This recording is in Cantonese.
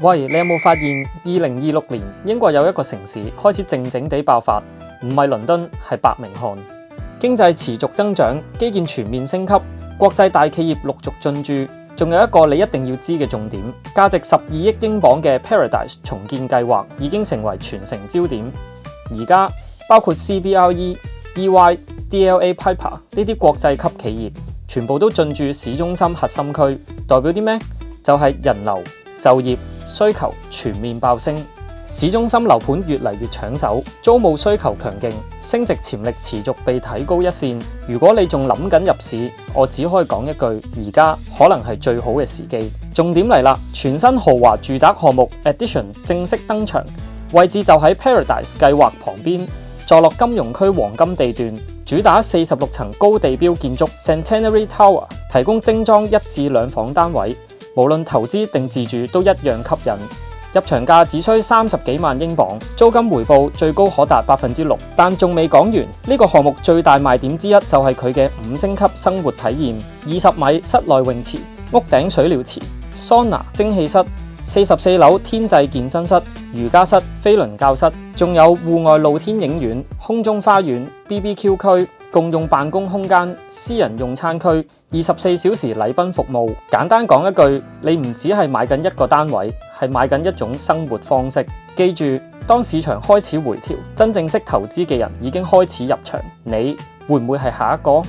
喂，你有冇發現2026年英國有一個城市開始靜靜地爆發？唔係倫敦，係伯明翰。經濟持續增長，基建全面升級，國際大企業陸續進駐。仲有一個你一定要知嘅重點，價值12億英鎊嘅 Paradise 重建計劃已經成為全城焦點。而家包括 CBRE、EY、DLA Piper 呢啲國際級企業，全部都進駐市中心核心區，代表啲咩？就係人流、就業、需求全面爆升。市中心樓盤越嚟越搶手，租務需求強勁，升值潛力持續被提高一線。如果你仲諗緊入市，我只可以講一句：而家可能係最好嘅時機。重點嚟啦，全新豪華住宅項目 Addition 正式登場，位置就喺 Paradise 計劃旁邊，坐落金融區黃金地段，主打46層高地標建築 Centenary Tower， 提供精裝1至2房單位，無論投資定自住都一樣吸引。入場價只需30幾萬英鎊，租金回報最高可達6%。但仲未講完，呢個項目最大賣點之一就係佢嘅5星級生活體驗：20米室內泳池、屋頂水療池、桑拿、蒸氣室、44樓天際健身室、瑜伽室、飛輪教室，仲有戶外露天影院、空中花園、BBQ 區、共用辦公空間、私人用餐區、24小時禮賓服務。簡單講一句，你唔只係買緊一個單位，係買緊一種生活方式。記住，當市場開始回調，真正識投資嘅人已經開始入場，你會唔會係下一個？